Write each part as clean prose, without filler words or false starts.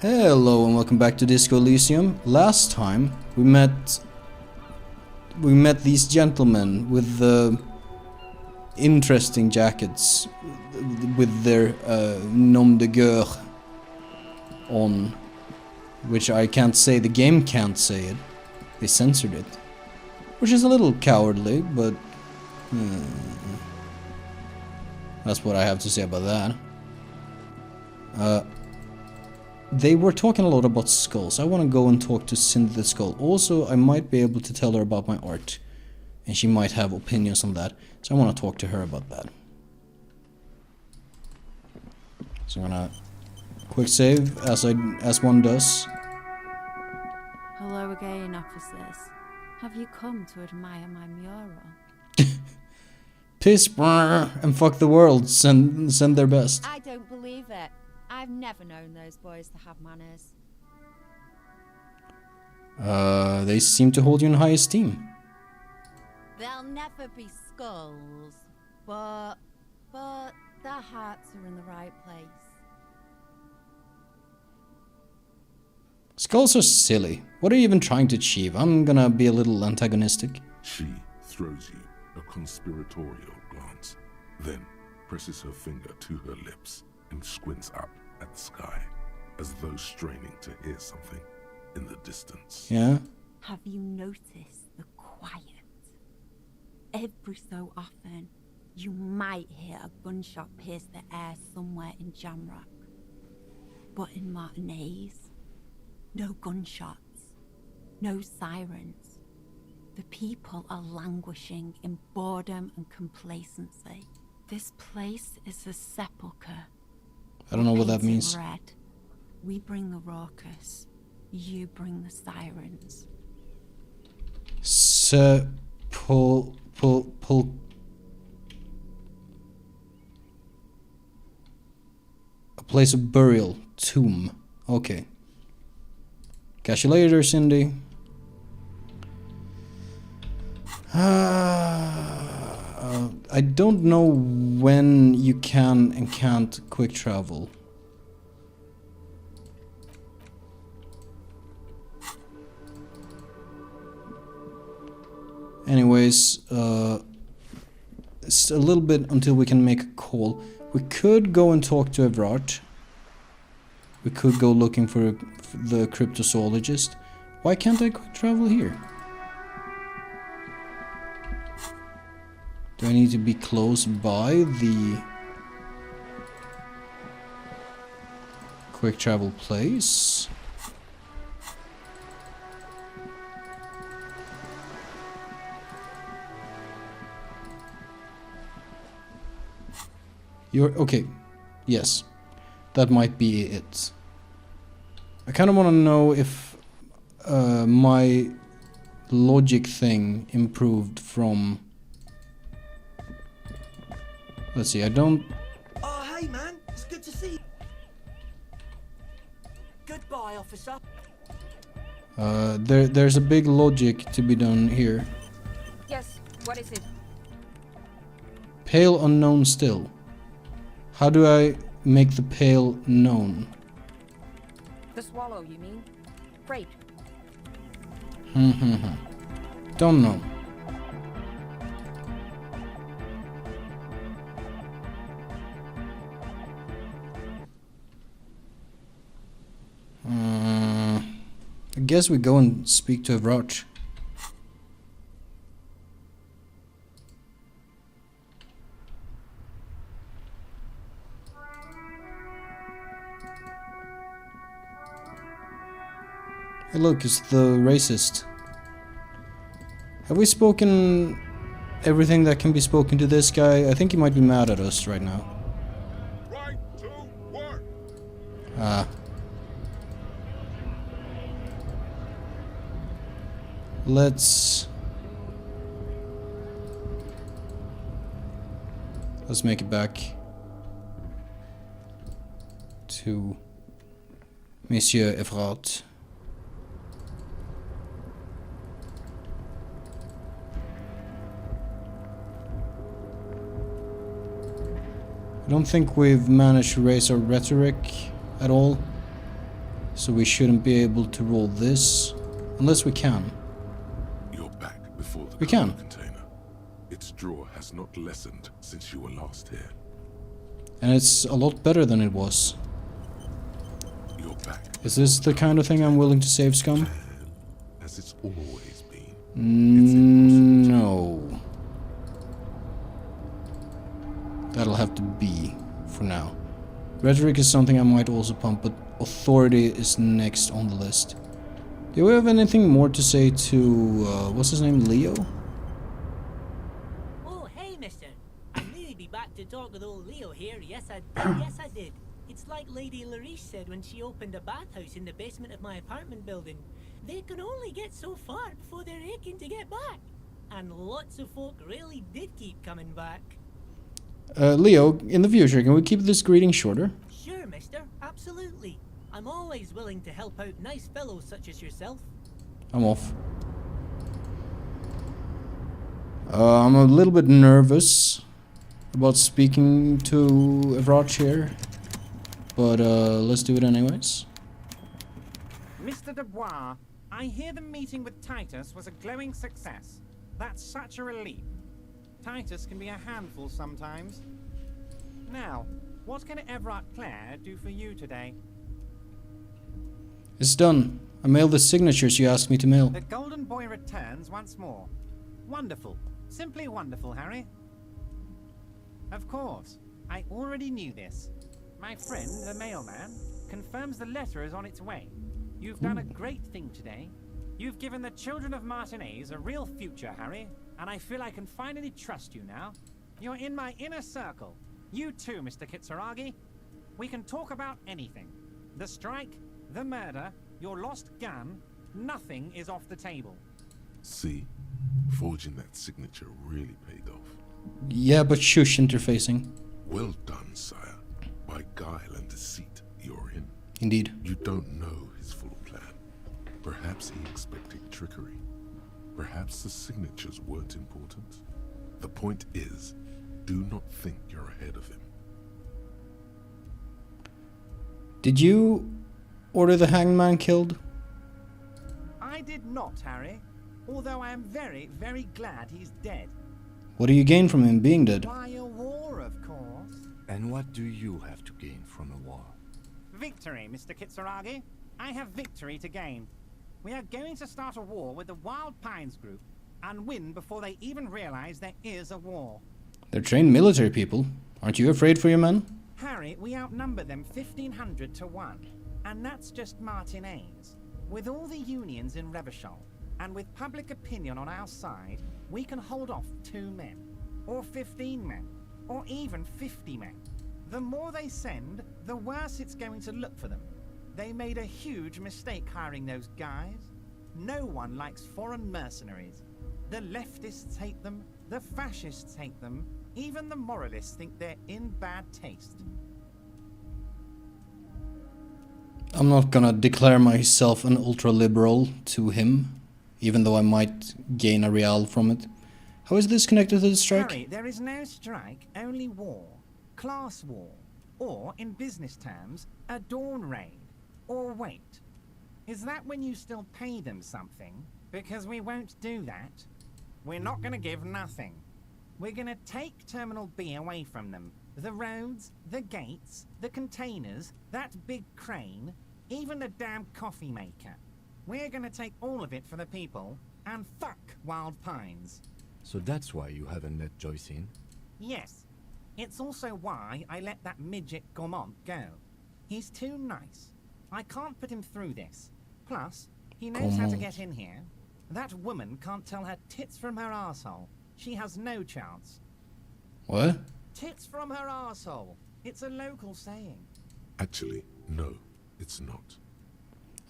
Hello and welcome back to Disco Elysium. Last time we met these gentlemen with the interesting jackets with their nom de guerre on, which I can't say, the game can't say it. They censored it, which is a little cowardly, but that's what I have to say about that. They were talking a lot about skulls. I want to go and talk to Cindy the Skull. Also, I might be able to tell her about my art, and she might have opinions on that. So I want to talk to her about that. So I'm gonna quick save as one does. Hello again, officers. Have you come to admire my mural? Piss and fuck the world. Send their best. I don't believe it. I've never known those boys to have manners. They seem to hold you in high esteem. They'll never be skulls, but their hearts are in the right place. Skulls are silly. What are you even trying to achieve? I'm gonna be a little antagonistic. She throws you a conspiratorial glance, then presses her finger to her lips and squints up at the sky, as though straining to hear something in the distance. Yeah? Have you noticed the quiet? Every so often, you might hear a gunshot pierce the air somewhere in Jamrock. But in Martinez, no gunshots, no sirens. The people are languishing in boredom and complacency. This place is a sepulchre. I don't know what that means. Red. We bring the raucous. You bring the sirens. A place of burial. Tomb. Okay. Catch you later, Cindy. I don't know when you can and can't quick travel. Anyways, it's a little bit until we can make a call. We could go and talk to Oranje. We could go looking for the cryptozoologist. Why can't I quick travel here? Do I need to be close by the quick travel place? You're okay. Yes. That might be it. I kind of want to know if my logic thing improved from... Let's see, I don't... Oh, hey, man. It's good to see you. Goodbye, officer. There's a big logic to be done here. Yes, what is it? Pale unknown still. How do I make the pale known? The swallow, you mean? Great. Don't know. I guess we go and speak to Oranje. Hey look, it's the racist. Have we spoken everything that can be spoken to this guy? I think he might be mad at us right now. Right to work. Let's make it back to Monsieur Oranje. I don't think we've managed to raise our rhetoric at all. So we shouldn't be able to roll this. Unless we can. You're back before the We can. cargo container. Its draw has not lessened since you were last here. And it's a lot better than it was. You're back. Is this the kind of thing I'm willing to save, scum? As it's always been. No. That'll have to be for now. Rhetoric is something I might also pump, but authority is next on the list. Do we have anything more to say to, what's his name, Leo? Oh, hey, mister. I knew you'd be back to talk with old Leo here. Yes, I did. It's like Lady Lariche said when she opened a bathhouse in the basement of my apartment building. They can only get so far before they're aching to get back. And lots of folk really did keep coming back. Leo, in the future, can we keep this greeting shorter? Sure, mister. Absolutely. I'm always willing to help out nice fellows such as yourself. I'm off. I'm a little bit nervous about speaking to Oranje here, but let's do it anyways. Mr. Dubois, I hear the meeting with Titus was a glowing success. That's such a relief. Titus can be a handful sometimes. Now, what can Everard Clare do for you today? It's done. I mailed the signatures you asked me to mail. The Golden Boy returns once more. Wonderful. Simply wonderful, Harry. Of course, I already knew this. My friend, the mailman, confirms the letter is on its way. You've done a great thing today. You've given the children of Martinez a real future, Harry, and I feel I can finally trust you now. You're in my inner circle. You too, Mr. Kitsuragi. We can talk about anything. The strike, the murder, your lost gun, nothing is off the table. See, forging that signature really paid off. Yeah, but shush interfacing. Well done, sire. By guile and deceit, you're in. Indeed. You don't know his full plan. Perhaps he expected trickery. Perhaps the signatures weren't important. The point is, do not think you're ahead of him. Did you order the hangman killed? I did not, Harry. Although I am very, very glad he's dead. What do you gain from him being dead? Why, a war, of course. And what do you have to gain from a war? Victory, Mr. Kitsuragi. I have victory to gain. We are going to start a war with the Wild Pines group and win before they even realize there is a war. They're trained military people. Aren't you afraid for your men? Harry, we outnumber them 1,500 to 1. And that's just Martinez. With all the unions in Revachol, and with public opinion on our side, we can hold off 2 men, or 15 men, or even 50 men. The more they send, the worse it's going to look for them. They made a huge mistake hiring those guys. No one likes foreign mercenaries. The leftists hate them, the fascists hate them, even the moralists think they're in bad taste. I'm not gonna declare myself an ultra-liberal to him, even though I might gain a real from it. How is this connected to the strike? Harry, there is no strike, only war. Class war. Or, in business terms, a dawn raid. Or wait. Is that when you still pay them something? Because we won't do that. We're not going to give nothing. We're going to take Terminal B away from them. The roads, the gates, the containers, that big crane, even the damn coffee maker. We're going to take all of it for the people, and fuck Wild Pines. So that's why you haven't let Joyce in? Yes. It's also why I let that midget Gaumont go. He's too nice. I can't put him through this. Plus, he knows how to get in here. That woman can't tell her tits from her arsehole. She has no chance. What? Tits from her arsehole. It's a local saying. Actually, no, it's not.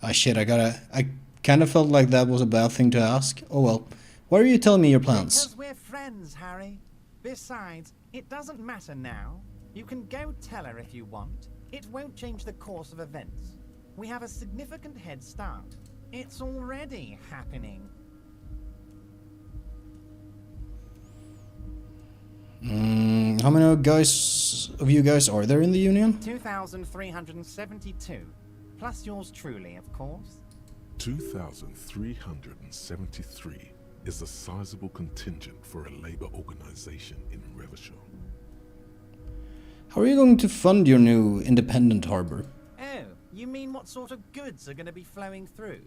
Ah shit, I kind of felt like that was a bad thing to ask. Oh well. Why are you telling me your plans? Because we're friends, Harry. Besides, it doesn't matter now. You can go tell her if you want. It won't change the course of events. We have a significant head start. It's already happening. How many of you guys are there in the Union? 2,372. Plus yours truly, of course. 2,373 is a sizable contingent for a labor organization in Revachol. How are you going to fund your new independent harbor? Oh, you mean what sort of goods are going to be flowing through?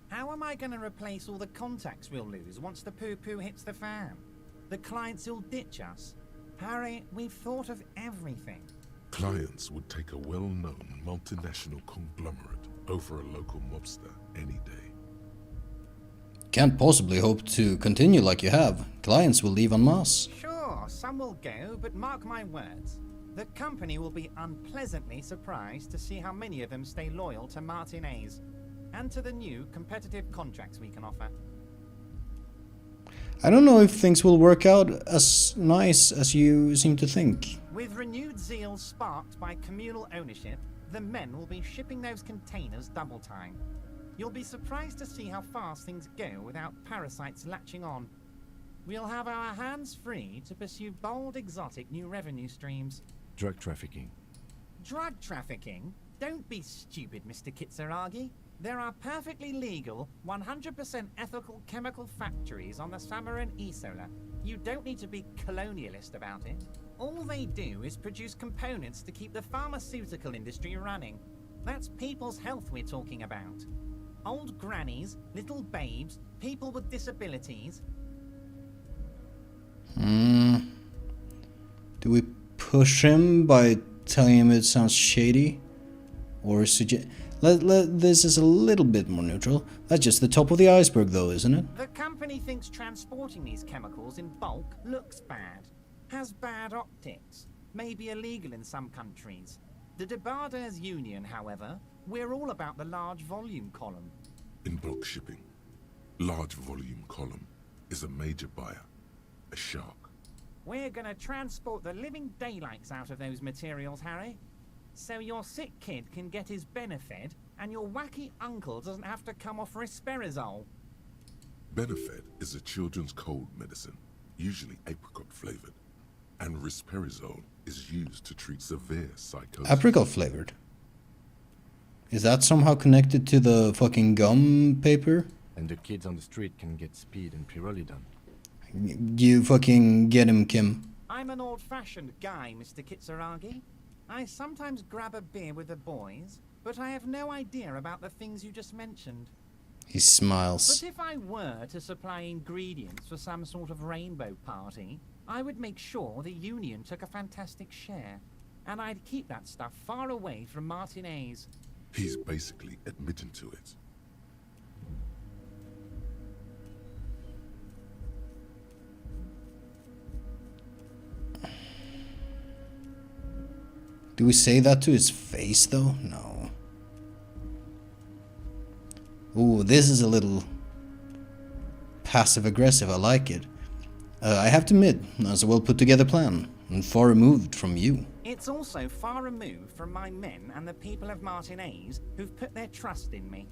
How am I going to replace all the contacts we'll lose once the poo-poo hits the fan? The clients will ditch us. Harry, we've thought of everything. Clients would take a well-known multinational conglomerate over a local mobster any day. Can't possibly hope to continue like you have. Clients will leave en masse. Sure, some will go, but mark my words. The company will be unpleasantly surprised to see how many of them stay loyal to Martinez and to the new competitive contracts we can offer. I don't know if things will work out as nice as you seem to think. With renewed zeal sparked by communal ownership, the men will be shipping those containers double time. You'll be surprised to see how fast things go without parasites latching on. We'll have our hands free to pursue bold, exotic new revenue streams. Drug trafficking. Drug trafficking? Don't be stupid, Mr. Kitsuragi. There are perfectly legal, 100% ethical chemical factories on the Samaran Isola. You don't need to be colonialist about it. All they do is produce components to keep the pharmaceutical industry running. That's people's health we're talking about. Old grannies, little babes, people with disabilities. Do we push him by telling him it sounds shady? Or suggest... This is a little bit more neutral. That's just the top of the iceberg though, isn't it? The company thinks transporting these chemicals in bulk looks bad. Has bad optics. May be illegal in some countries. The Debarders Union, however, we're all about the large volume column. In bulk shipping, large volume column is a major buyer, a shark. We're gonna transport the living daylights out of those materials, Harry. So your sick kid can get his Benefed, and your wacky uncle doesn't have to come off risperidone. Benefed is a children's cold medicine, usually apricot flavored, and risperidone is used to treat severe psychosis. Apricot flavored? Is that somehow connected to the fucking gum paper? And the kids on the street can get speed and pyrrolidone. You fucking get him, Kim. I'm an old-fashioned guy, Mr. Kitsuragi. I sometimes grab a beer with the boys, but I have no idea about the things you just mentioned. He smiles. But if I were to supply ingredients for some sort of rainbow party, I would make sure the Union took a fantastic share. And I'd keep that stuff far away from Martinez. He's basically admitting to it. Do we say that to his face, though? No. Ooh, this is a little passive-aggressive. I like it. I have to admit, that's a well-put-together plan, and far removed from you. It's also far removed from my men and the people of Martinez who've put their trust in me.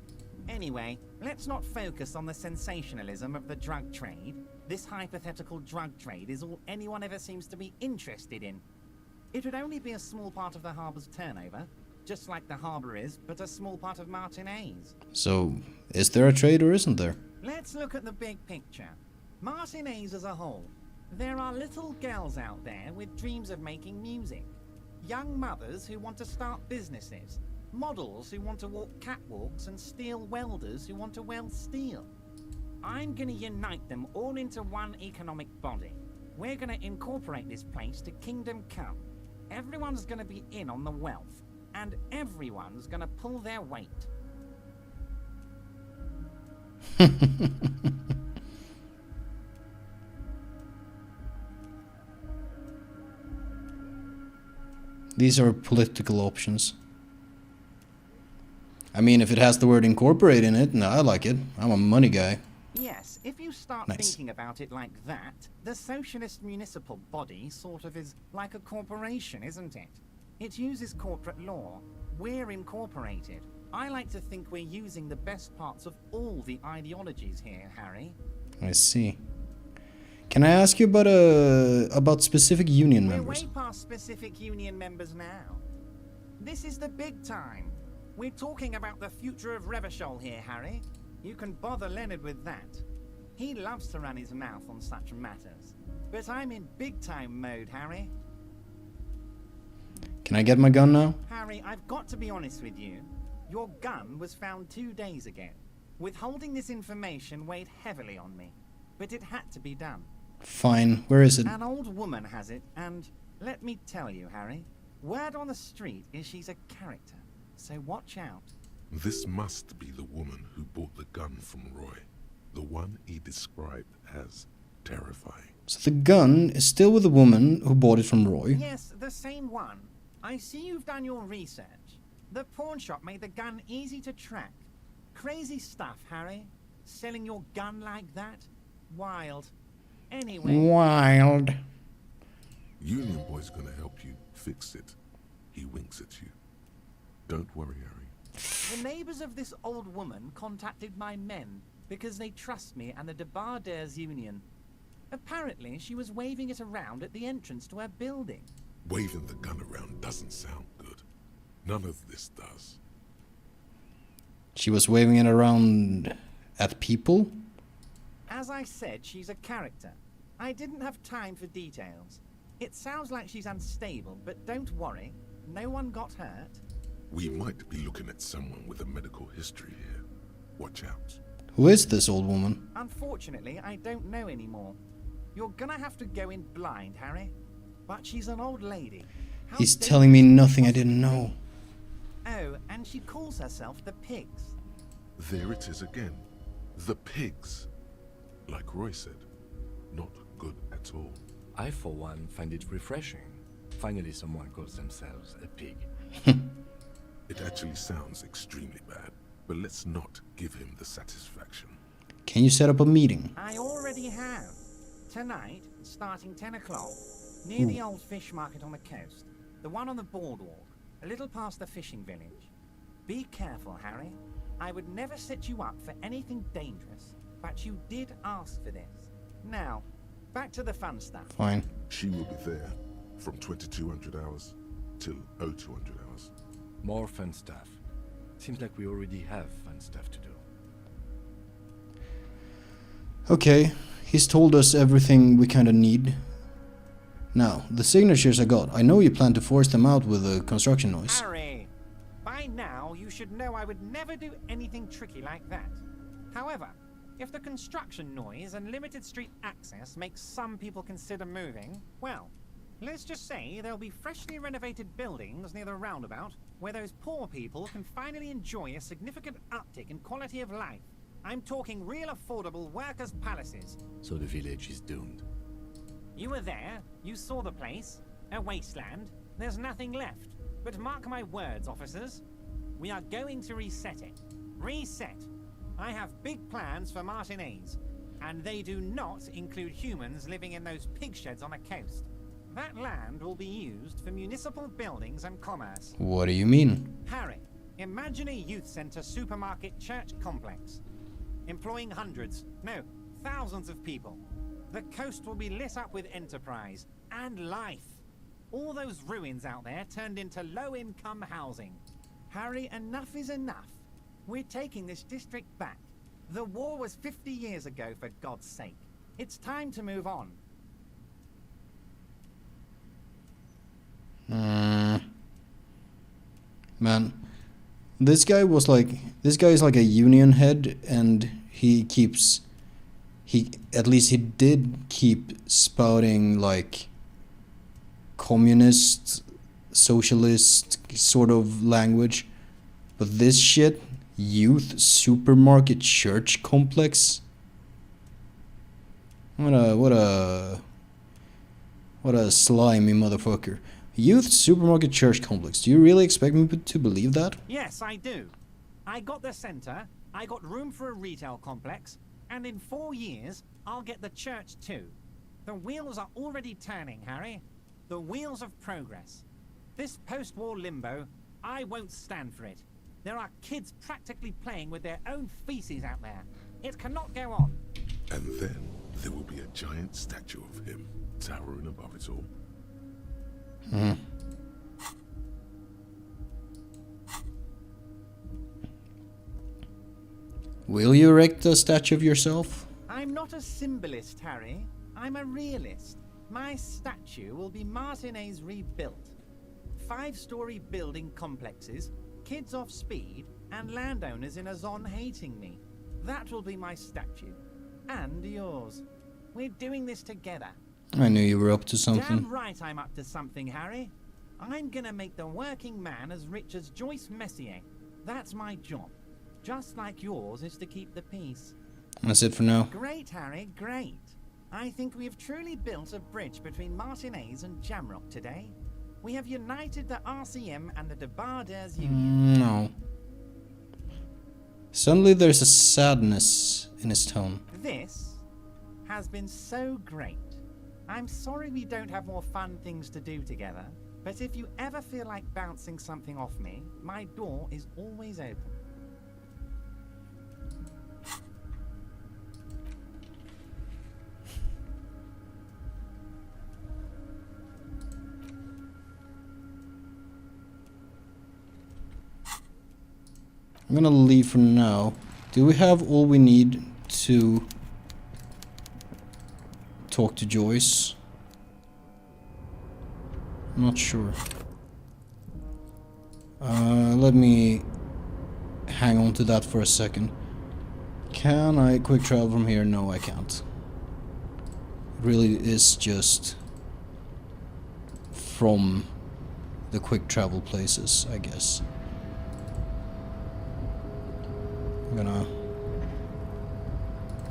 Anyway, let's not focus on the sensationalism of the drug trade. This hypothetical drug trade is all anyone ever seems to be interested in. It would only be a small part of the harbor's turnover, just like the harbor is, but a small part of Martinez. So, is there a trade or isn't there? Let's look at the big picture. Martinez as a whole. There are little girls out there with dreams of making music. Young mothers who want to start businesses. Models who want to walk catwalks and steel welders who want to weld steel. I'm gonna unite them all into one economic body. We're gonna incorporate this place to Kingdom Come. Everyone's gonna be in on the wealth, and everyone's gonna pull their weight. These are political options. I mean, if it has the word incorporate in it, no, I like it. I'm a money guy. Yes, if you start thinking about it like that, the socialist municipal body sort of is like a corporation, isn't it? It uses corporate law. We're incorporated. I like to think we're using the best parts of all the ideologies here, Harry. I see. Can I ask you about specific union members? We're way past specific union members now. This is the big time. We're talking about the future of Revachol here, Harry. You can bother Leonard with that. He loves to run his mouth on such matters. But I'm in big-time mode, Harry. Can I get my gun now? Harry, I've got to be honest with you. Your gun was found 2 days ago. Withholding this information weighed heavily on me. But it had to be done. Fine. Where is it? An old woman has it, and let me tell you, Harry, word on the street is she's a character. So watch out. This must be the woman who bought the gun from Roy. The one he described as terrifying. So the gun is still with the woman who bought it from Roy. Yes, the same one. I see you've done your research. The pawn shop made the gun easy to track. Crazy stuff, Harry. Selling your gun like that? Wild. Anyway. Wild. Union Boy's gonna help you fix it. He winks at you. Don't worry, Harry. The neighbors of this old woman contacted my men because they trust me and the Debardeurs Union. Apparently, she was waving it around at the entrance to her building. Waving the gun around doesn't sound good. None of this does. She was waving it around at people? As I said, she's a character. I didn't have time for details. It sounds like she's unstable, but don't worry. No one got hurt. We might be looking at someone with a medical history here. Watch out. Who is this old woman? Unfortunately, I don't know anymore. You're gonna have to go in blind, Harry. But she's an old lady. How He's telling me dangerous nothing I could didn't it know. be? Oh, and she calls herself the Pigs. There it is again. The pigs. Like Roy said, not good at all. I, for one, find it refreshing. Finally, someone calls themselves a pig. It actually sounds extremely bad, but let's not give him the satisfaction. Can you set up a meeting? I already have. Tonight, starting 10 o'clock, near the old fish market on the coast. The one on the boardwalk, a little past the fishing village. Be careful, Harry. I would never set you up for anything dangerous, but you did ask for this. Now, back to the fun stuff. Fine. She will be there from 2200 hours till 0200 hours. More fun stuff. Seems like we already have fun stuff to do. Okay, he's told us everything we kinda need. Now, the signatures I got. I know you plan to force them out with a construction noise. Harry, by now you should know I would never do anything tricky like that. However, if the construction noise and limited street access makes some people consider moving, well, let's just say there'll be freshly renovated buildings near the roundabout where those poor people can finally enjoy a significant uptick in quality of life. I'm talking real affordable workers' palaces. So the village is doomed. You were there, you saw the place, a wasteland. There's nothing left. But mark my words, officers. We are going to reset it. Reset. I have big plans for Martinez, and they do not include humans living in those pig sheds on the coast. That land will be used for municipal buildings and commerce. What do you mean? Harry, imagine a youth center supermarket church complex, employing hundreds, no, thousands of people. The coast will be lit up with enterprise and life. All those ruins out there turned into low-income housing. Harry, enough is enough. We're taking this district back. The war was 50 years ago, for God's sake. It's time to move on. Man, this guy is like a union head, and he at least he did keep spouting like communist, socialist sort of language, but this shit, youth supermarket church complex, what a slimy motherfucker. Youth supermarket church complex. Do you really expect me to believe that? Yes, I do. I got the center, I got room for a retail complex, and in 4 years, I'll get the church too. The wheels are already turning, Harry. The wheels of progress. This post-war limbo, I won't stand for it. There are kids practically playing with their own feces out there. It cannot go on. And then there will be a giant statue of him towering above it all. Will you erect a statue of yourself? I'm not a symbolist, Harry. I'm a realist. My statue will be Martinez rebuilt. 5-story building complexes, kids off speed, and landowners in a zone hating me. That will be my statue. And yours. We're doing this together. I knew you were up to something. Damn right I'm up to something, Harry. I'm gonna make the working man as rich as Joyce Messier. That's my job. Just like yours is to keep the peace. That's it for now. Great, Harry, great. I think we have truly built a bridge between Martinez and Jamrock today. We have united the RCM and the Debarders Union. No. Suddenly there's a sadness in his tone. This has been so great. I'm sorry we don't have more fun things to do together, but if you ever feel like bouncing something off me, my door is always open. I'm gonna leave for now. Do we have all we need to talk to Joyce? I'm not sure. Let me hang on to that for a second. Can I quick travel from here? No, I can't. It really is just from the quick travel places, I guess. I'm gonna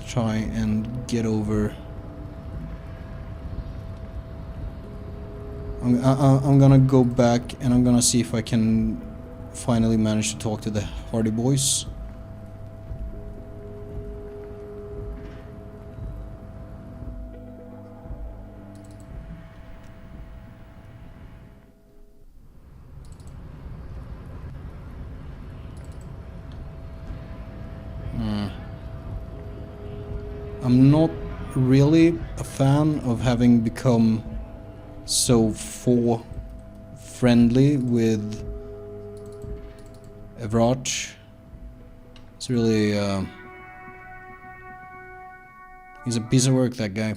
try and get over. I'm gonna go back and I'm gonna see if I can finally manage to talk to the Hardy Boys. I'm not really a fan of having become so friendly with Oranje. It's really he's a piece of work, that guy.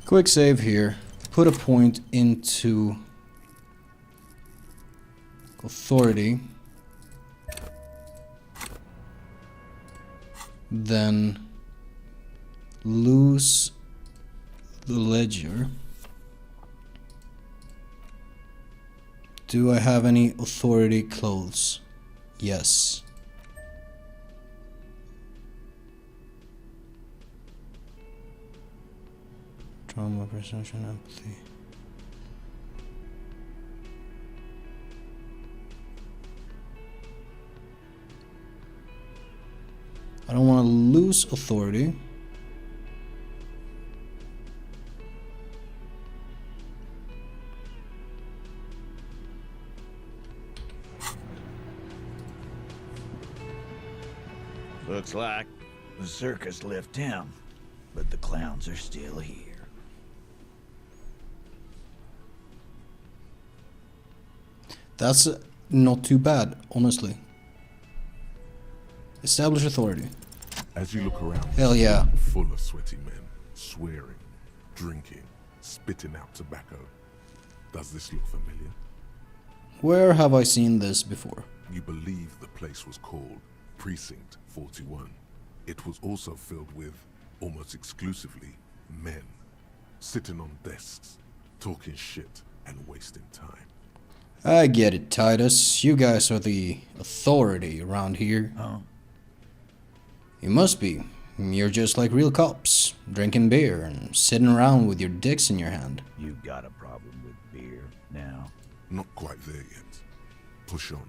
Quick save here. Put a point into authority. Then lose the ledger. Do I have any authority clothes? Yes. Trauma, perception, empathy. I don't want to lose authority. Looks like the circus left town, but the clowns are still here. That's not too bad, honestly. Establish authority. As you look around, Hell yeah. full of sweaty men, swearing, drinking, spitting out tobacco. Does this look familiar? Where have I seen this before? You believe the place was called Precinct 41. It was also filled with, almost exclusively, men. Sitting on desks, talking shit and wasting time. I get it, Titus. You guys are the authority around here. Oh. You must be. You're just like real cops, drinking beer and sitting around with your dicks in your hand. You've got a problem with beer now. Not quite there yet. Push on.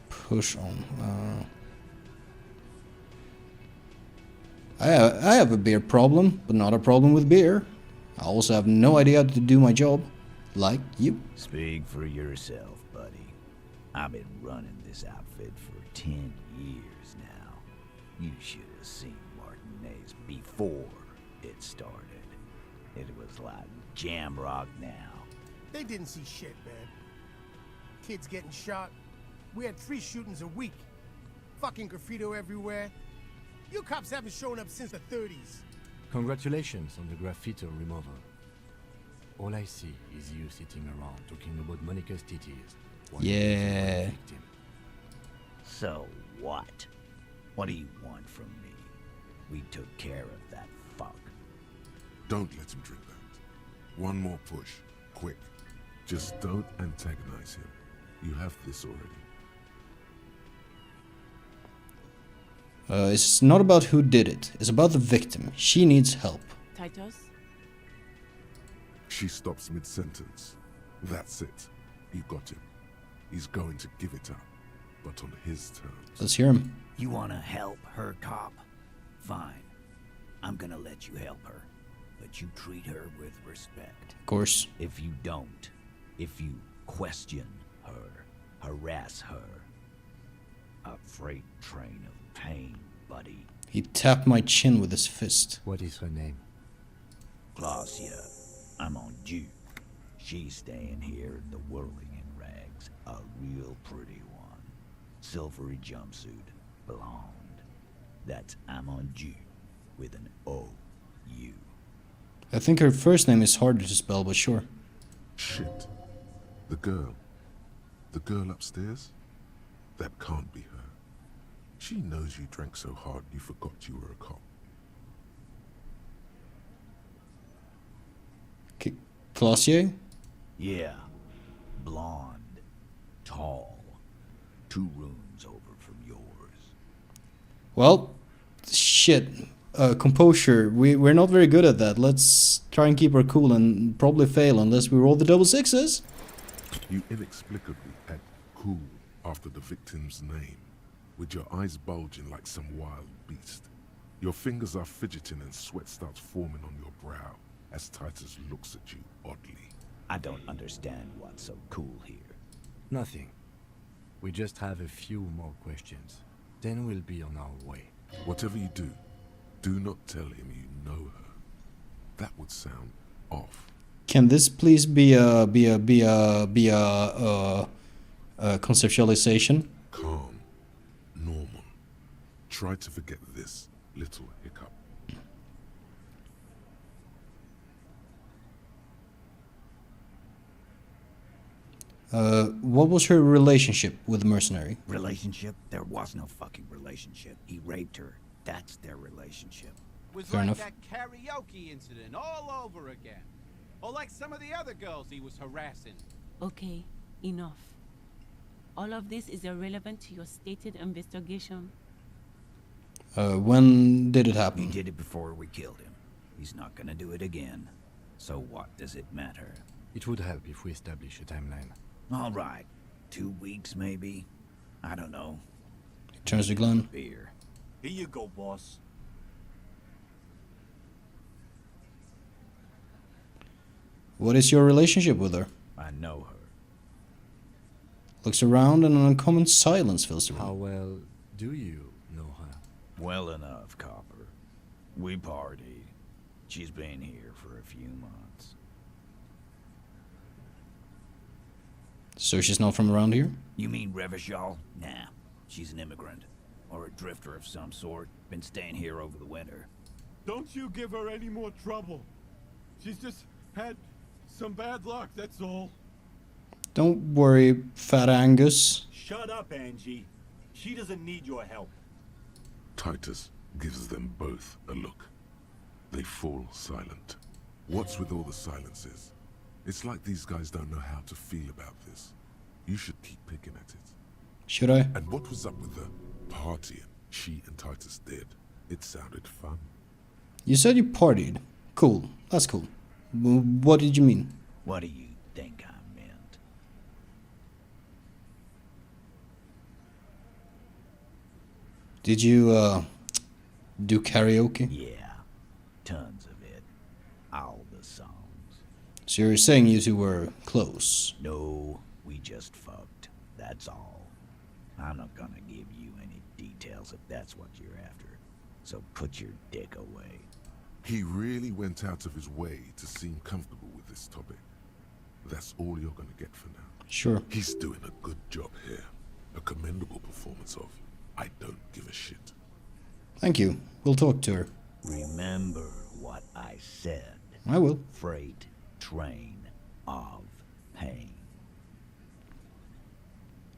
Push on. I have a beer problem, but not a problem with beer. I also have no idea how to do my job, like you. Speak for yourself, buddy. I've been running this outfit for 10 years now. You should have seen Martinez before it started. It was like Jamrock now. They didn't see shit, man. Kids getting shot. We had 3 shootings a week. Fucking graffito everywhere. You cops haven't shown up since the 30s. Congratulations on the graffito removal. All I see is you sitting around talking about Monica's titties. while you Yeah. are a victim. So what? What do you want from me? We took care of that fuck. Don't let him drink that. One more push. Quick. Just don't antagonize him. You have this already. It's not about who did it. It's about the victim. She needs help. Titus? She stops mid-sentence. That's it. You got him. He's going to give it up, but on his terms. Let's hear him. You wanna help her, cop? Fine. I'm gonna let you help her. But you treat her with respect. Of course. If you don't, if you question her, harass her, a freight train of pain, buddy. He tapped my chin with his fist. What is her name? Glacia, I'm on due. She's staying here at the Whirling in Rags, a real pretty one. Silvery jumpsuit, blonde. That's I'm on due with an O-U. I think her first name is harder to spell, but sure. Shit. The girl. The girl upstairs? That can't be her. She knows you drank so hard you forgot you were a cop. Classier? Yeah. Blonde. Tall. 2 rooms over from yours. Well, shit. Composure. We're not very good at that. Let's try and keep her cool and probably fail unless we roll the double sixes. You inexplicably add cool after the victim's name, with your eyes bulging like some wild beast. Your fingers are fidgeting and sweat starts forming on your brow as Titus looks at you oddly. I don't understand what's so cool here. Nothing. We just have a few more questions. Then we'll be on our way. Whatever you do, do not tell him you know her. That would sound off. Can this please be a conceptualization? Calm. Normal. Try to forget this little hiccup. What was her relationship with the mercenary? Relationship? There was no fucking relationship. He raped her. That's their relationship. Was Fair like enough. that karaoke incident all over again. Or like some of the other girls he was harassing. Okay, enough. All of this is irrelevant to your stated investigation. When did it He happen? did it before we killed him. He's not gonna do it again. So what does it matter? It would help if we establish a timeline. All right. 2 weeks, maybe? I don't know. He turns to Glenn. Beer. Here you go, boss. What is your relationship with her? I know her. Looks around and an uncommon silence fills the How room. well do you know her? Well enough, Copper. We partied. She's been here for a few months. So she's not from around here? You mean Revachol? Nah. She's an immigrant. Or a drifter of some sort. Been staying here over the winter. Don't you give her any more trouble. She's just had some bad luck, that's all. Don't worry, Fat Angus. Shut up, Angie. She doesn't need your help. Titus gives them both a look. They fall silent. What's with all the silences? It's like these guys don't know how to feel about this. You should keep picking at it. Should I? And what was up with the partying she and Titus did? It sounded fun. You said you partied. Cool. That's cool. What did you mean? What do you think I meant? Did you, do karaoke? Yeah. Tons of it. All the songs. So you're saying you two were close? No, we just fucked. that's all. I'm not gonna give you any details if that's what you're after. So put your dick away. He really went out of his way to seem comfortable with this topic. That's all you're gonna get for now. Sure. He's doing a good job here. A commendable performance of I don't give a shit. Thank you. We'll talk to her. Remember what I said. I will. Freight train of pain.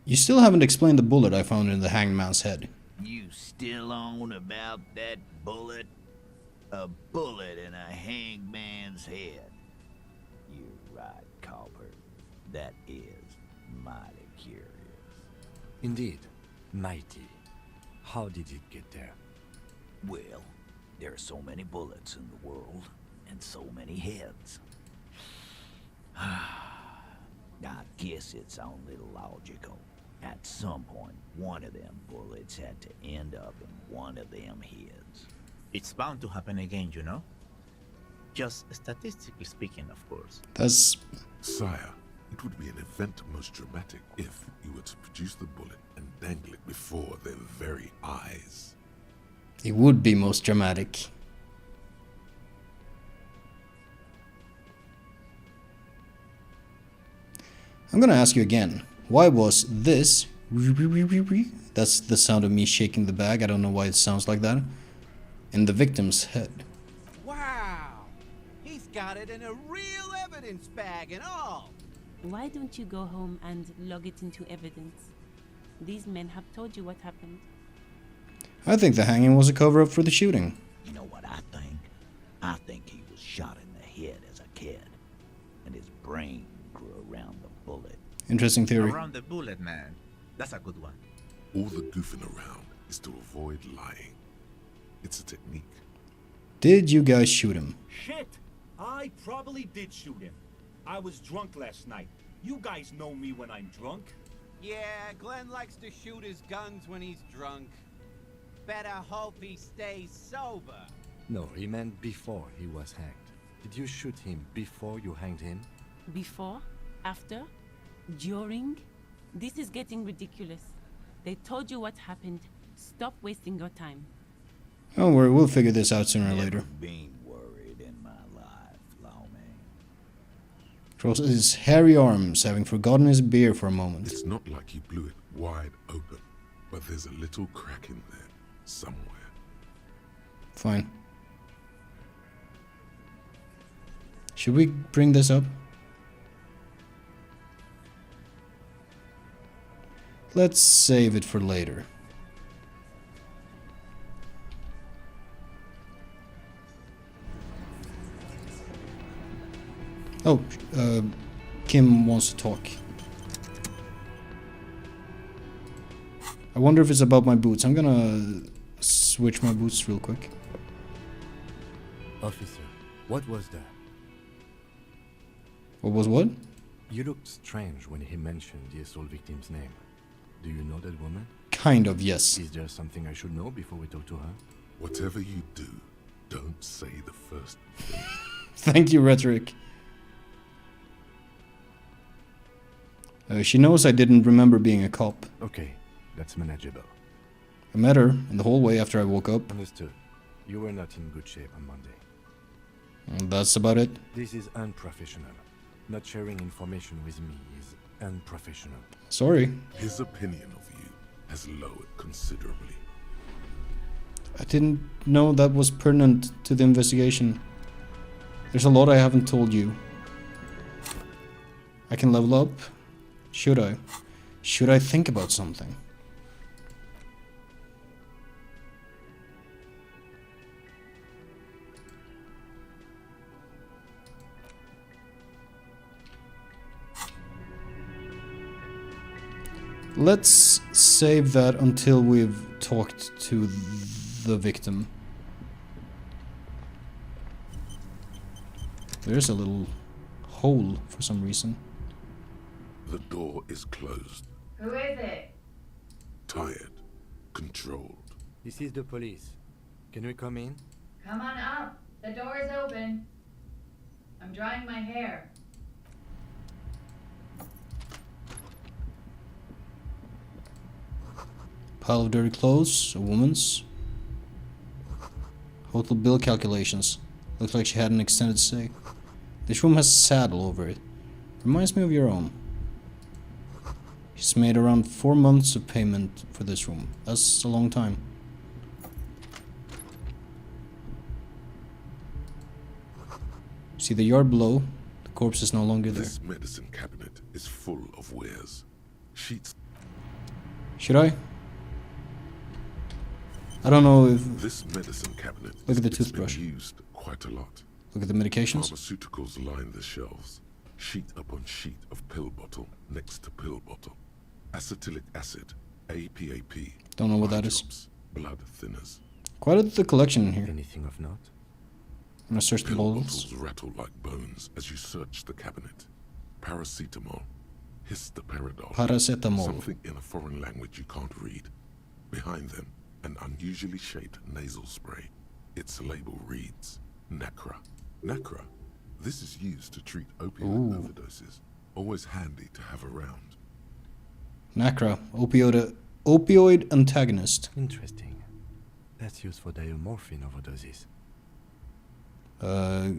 You still haven't explained the bullet I found in the hangman's head. You still on about that bullet? A bullet in a hangman's head. You're right, Copper. That is mighty curious. Indeed. Mighty. How did it get there? Well, there are so many bullets in the world, and so many heads. I guess it's only logical. At some point, one of them bullets had to end up in one of them heads. It's bound to happen again, you know? Just statistically speaking, of course. That's... Sire, it would be an event most dramatic if you were to produce the bullet and dangle it before their very eyes. It would be most dramatic. I'm gonna ask you again. Why was this... That's the sound of me shaking the bag. I don't know why it sounds like that. In the victim's head. Wow! He's got it in a real evidence bag and all! Why don't you go home and log it into evidence? These men have told you what happened. I think the hanging was a cover-up for the shooting. You know what I think? I think he was shot in the head as a kid, and his brain grew around the bullet. Interesting theory. Around the bullet, man. That's a good one. All the goofing around is to avoid lying. It's a technique. Did you guys shoot him? Shit! I probably did shoot him. I was drunk last night. You guys know me when I'm drunk. Yeah, Glenn likes to shoot his guns when he's drunk. Better hope he stays sober. No, he meant before he was hanged. Did you shoot him before you hanged him? Before? After? During? This is getting ridiculous. They told you what happened. Stop wasting your time. Don't worry, we'll figure this out sooner or later. Been worried in my life, lawman. Crosses his hairy arms, having forgotten his beer for a moment. It's not like you blew it wide open, but there's a little crack in there, somewhere. Fine. Should we bring this up? Let's save it for later. Oh, Kim wants to talk. I wonder if it's about my boots. I'm gonna switch my boots real quick. Officer, what was that? What was what? You looked strange when he mentioned the assault victim's name. Do you know that woman? Kind of, yes. Is there something I should know before we talk to her? Whatever you do, don't say the first thing. Thank you, Rhetoric. She knows I didn't remember being a cop. Okay, that's manageable. I met her in the hallway after I woke up. Understood. You were not in good shape on Monday. And that's about it. This is unprofessional. Not sharing information with me is unprofessional. Sorry. His opinion of you has lowered considerably. I didn't know that was pertinent to the investigation. There's a lot I haven't told you. I can level up. Should I? Should I think about something? Let's save that until we've talked to the victim. There's a little hole for some reason. The door is closed. Who is it? Tired. Controlled. This is the police. Can we come in? Come on up. The door is open. I'm drying my hair. Pile of dirty clothes, a woman's. Hotel bill calculations. Looks like she had an extended stay. This room has a saddle over it. Reminds me of your own. She's made around 4 months of payment for this room. That's a long time. See the yard below? The corpse is no longer there. This medicine cabinet is full of wares. Sheets. Should I? I don't know if... This medicine cabinet Look at the it's toothbrush. been used quite a lot. Look at the medications. Pharmaceuticals line the shelves. Sheet upon sheet of pill bottle next to pill bottle. Acetylic acid, APAP. Don't know what that eye is. drops, blood thinners. Quite the collection in here. Anything of note? I'm gonna search the Pill bottles. bottles rattle like bones as you search the cabinet. Paracetamol, histoparidol. Paracetamol. Something in a foreign language you can't read. Behind them, an unusually shaped nasal spray. Its label reads Nacra. Nacra. This is used to treat opioid overdoses. Always handy to have around. Nacra, opioid antagonist. Interesting. That's used for diamorphine overdoses.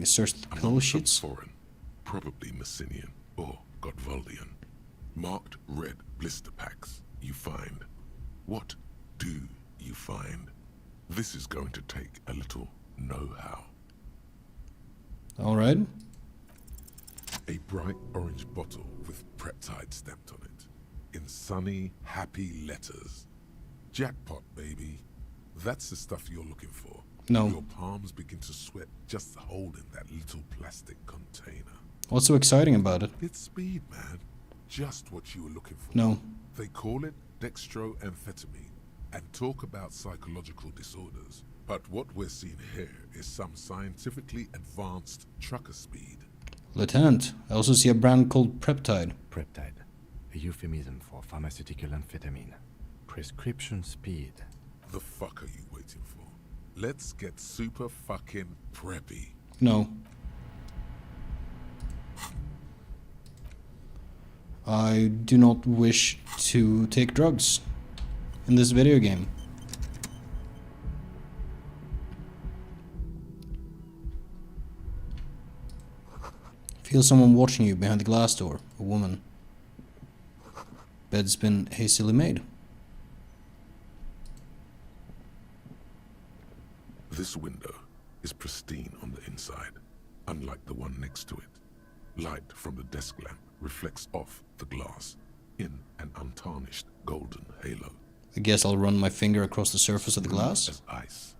Search the pill Among sheets. some foreign, probably Messinian or Gottwaldian. Marked red blister packs you find. What do you find? This is going to take a little know-how. Alright. A bright orange bottle with Preptide stamped on it. In sunny, happy letters. Jackpot, baby. That's the stuff you're looking for. No. Your palms begin to sweat just holding that little plastic container. What's so exciting about it? It's speed, man. Just what you were looking for. No. They call it dextroamphetamine and talk about psychological disorders. But what we're seeing here is some scientifically advanced trucker speed. Lieutenant, I also see a brand called Preptide. Preptide, a euphemism for pharmaceutical amphetamine. Prescription speed. The fuck are you waiting for? Let's get super fucking preppy. No. I do not wish to take drugs in this video game. Feel someone watching you behind the glass door. A woman. Bed's been hastily made. This window is pristine on the inside, unlike the one next to it. Light from the desk lamp reflects off the glass in an untarnished golden halo. I guess I'll run my finger across the surface of the glass. As ice.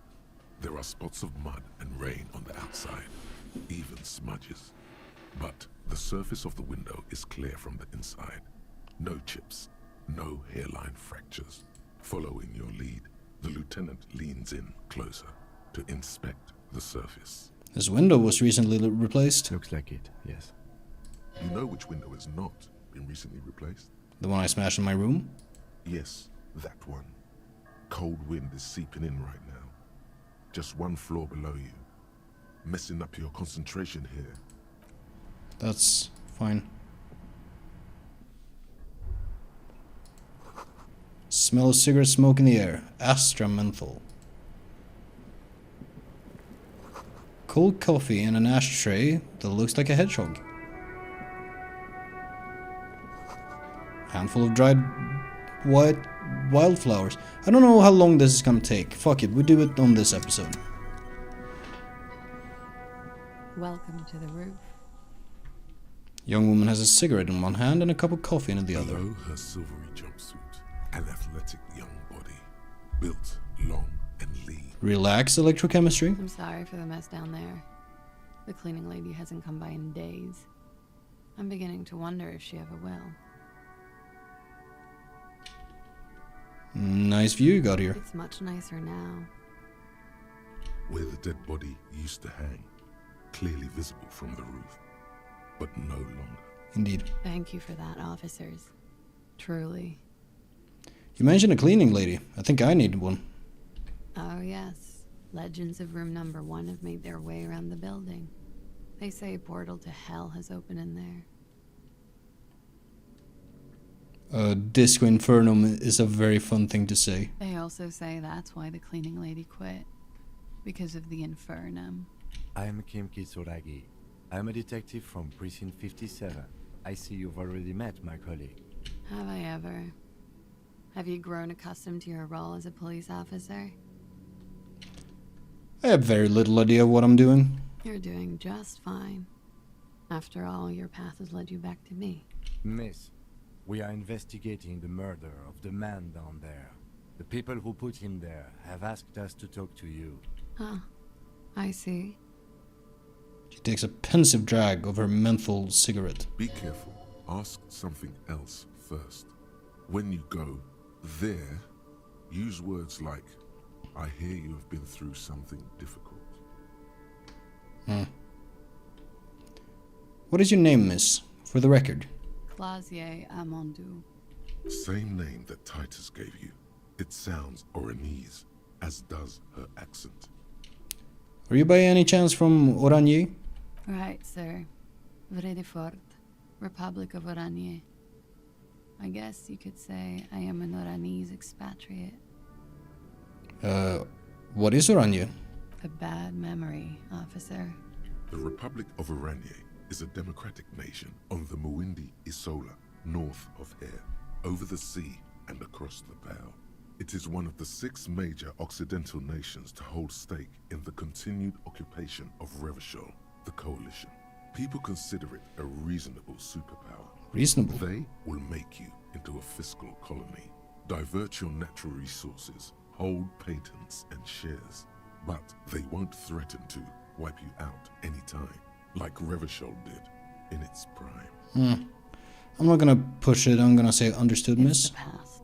There are spots of mud and rain on the outside, even smudges. But the surface of the window is clear from the inside. No chips, no hairline fractures. Following your lead, the lieutenant leans in closer to inspect the surface. This window was recently replaced. Looks like it, yes. You know which window has not been recently replaced? The one I smashed in my room? Yes, that one. Cold wind is seeping in right now. Just one floor below you. Messing up your concentration here. That's fine. Smell of cigarette smoke in the air. Astra menthol. Cold coffee in an ashtray that looks like a hedgehog. Handful of dried white wildflowers. I don't know how long this is gonna take. Fuck it, we do it on this episode. Welcome to the roof. Young woman has a cigarette in one hand and a cup of coffee in the other. Below her silvery jumpsuit, an athletic young body, built long and lean. Relax, electrochemistry. I'm sorry for the mess down there. The cleaning lady hasn't come by in days. I'm beginning to wonder if she ever will. Nice view you got here. It's much nicer now. Where the dead body used to hang, clearly visible from the roof, but no longer. Indeed. Thank you for that, officers. Truly. You mentioned a cleaning lady. I think I need one. Oh, yes. Legends of room number 1 have made their way around the building. They say a portal to hell has opened in there. Disco Infernum is a very fun thing to say. They also say that's why the cleaning lady quit. Because of the infernum. I am Kim Kitsuragi. I am a detective from Precinct 57. I see you've already met my colleague. Have I ever? Have you grown accustomed to your role as a police officer? I have very little idea of what I'm doing. You're doing just fine. After all, your path has led you back to me. Miss, we are investigating the murder of the man down there. The people who put him there have asked us to talk to you. Huh. I see. She takes a pensive drag of her menthol cigarette. Be careful. Ask something else first. When you go there, use words like, I hear you have been through something difficult. What is your name, miss? For the record. Clausier Amandou. Same name that Titus gave you. It sounds Oranese, as does her accent. Are you by any chance from Oranje? Right, sir. Vredefort, Republic of Oranje. I guess you could say I am an Oranese expatriate. What is Oranje? A bad memory, officer. The Republic of Oranje is a democratic nation on the Muindi Isola, north of here, over the sea and across the Pale. It is one of the 6 major Occidental nations to hold stake in the continued occupation of Revachol, the coalition. People consider it a reasonable superpower. Reasonable? They will make you into a fiscal colony, divert your natural resources, hold patents and shares, but they won't threaten to wipe you out anytime, like Revachol did in its prime. I'm not gonna push it, I'm gonna say understood, It's miss. the past.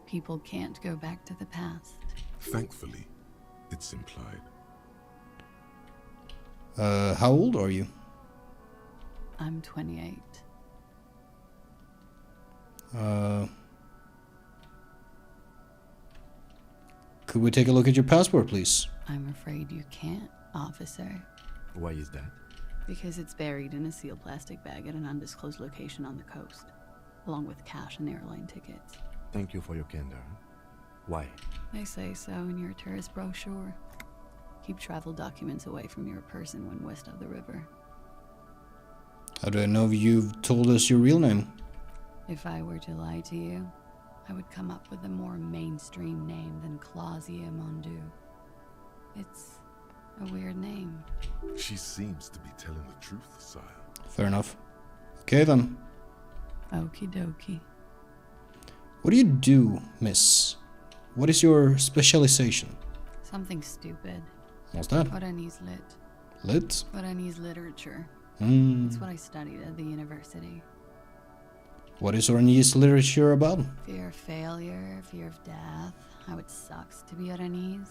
People can't go back to the past. Thankfully, it's implied. How old are you? I'm 28. Could we take a look at your passport, please? I'm afraid you can't, officer. Why is that? Because it's buried in a sealed plastic bag at an undisclosed location on the coast, along with cash and airline tickets. Thank you for your candor. Why? They say so in your tourist brochure. Keep travel documents away from your person when west of the river. How do I know if you've told us your real name? If I were to lie to you, I would come up with a more mainstream name than Clausier Amandou. It's a weird name. She seems to be telling the truth, sire. Fair enough. Okay then. Okie dokie. What do you do, miss? What is your specialization? Something stupid. What's that? Oranese lit. Lit? Oranese literature. Hmm. That's what I studied at the university. What is Oranese literature about? Fear of failure, fear of death, how it sucks to be Oranese.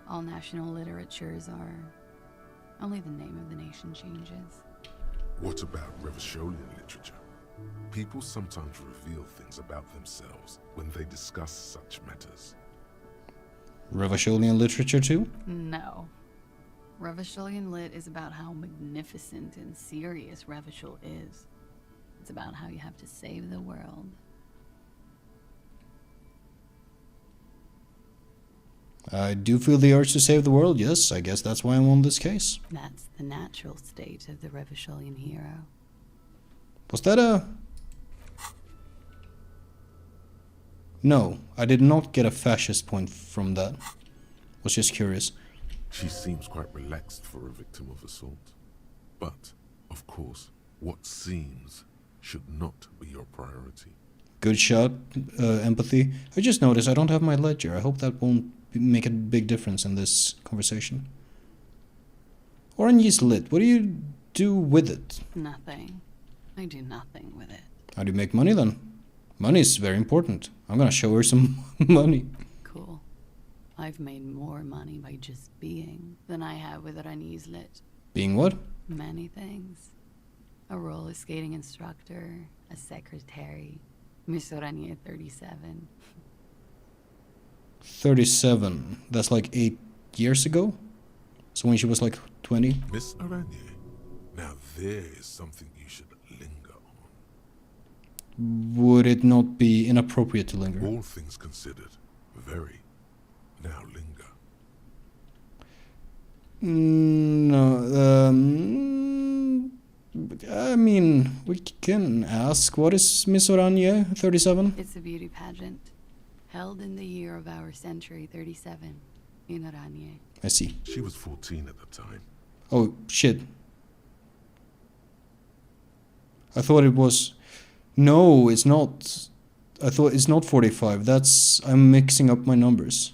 All national literatures are... only the name of the nation changes. What about Revacholian literature? People sometimes reveal things about themselves when they discuss such matters. Revacholian literature too? No. Revacholian lit is about how magnificent and serious Revachol is. It's about how you have to save the world. I do feel the urge to save the world, yes. I guess that's why I'm on this case. That's the natural state of the Revacholian hero. Was that a... No, I did not get a fascist point from that. Was just curious. She seems quite relaxed for a victim of assault. But, of course, what seems should not be your priority. Good shot, empathy. I just noticed I don't have my ledger. I hope that won't make a big difference in this conversation. Oranje lit. What do you do with it? Nothing. I do nothing with it. How do you make money then? Money is very important. I'm gonna show her some money. Cool. I've made more money by just being than I have with Oranese lit. Being what? Many things. A roller skating instructor, a secretary, Miss Oranje 37. 37. That's like 8 years ago? So when she was like 20? Miss Oranje, now there is something you should linger on. would it not be inappropriate to linger? All things considered, very. Now linger. No, I mean, we can ask, what is Miss Oranje, 37? It's a beauty pageant, held in the year of our century 37, in Oranje. I see. She was 14 at the time. Oh, shit. I thought it was... No, it's not. I thought it's not 45. That's... I'm mixing up my numbers.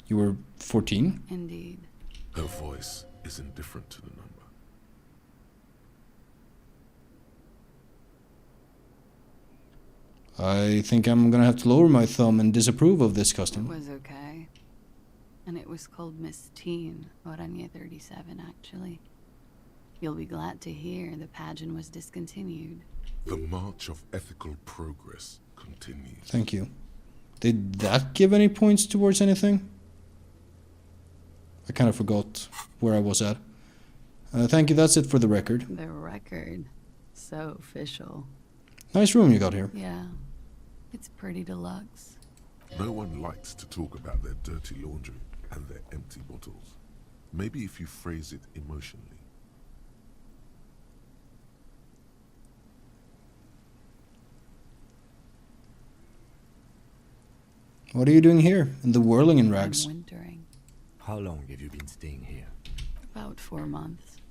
You were 14? Indeed. Her voice is indifferent to the number. I think I'm gonna have to lower my thumb and disapprove of this It custom. was okay. And it was called Miss Teen, Oranje 37, actually. You'll be glad to hear the pageant was discontinued. The march of ethical progress continues. Thank you. Did that give any points towards anything? I kind of forgot where I was at. Thank you, that's it for the record. The record. So official. Nice room you got here. Yeah. It's pretty deluxe. No one likes to talk about their dirty laundry and their empty bottles. Maybe if you phrase it emotionally. What are you doing here, in the whirling in rags? I'm wintering. How long have you been staying here? About 4 months.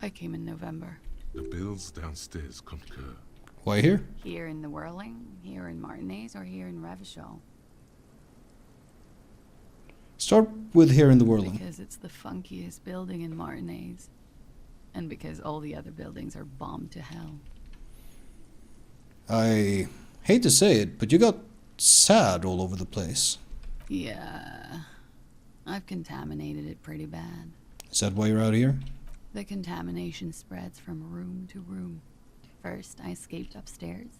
I came in November. The bills downstairs concur. Why here? Here in the Whirling, here in Martinez, or here in Revachol? Start with here in the whirling. Because it's the funkiest building in Martinez. And because all the other buildings are bombed to hell. I hate to say it, but you got sad all over the place. Yeah. I've contaminated it pretty bad. Is that why you're out here? The contamination spreads from room to room. First, I escaped upstairs.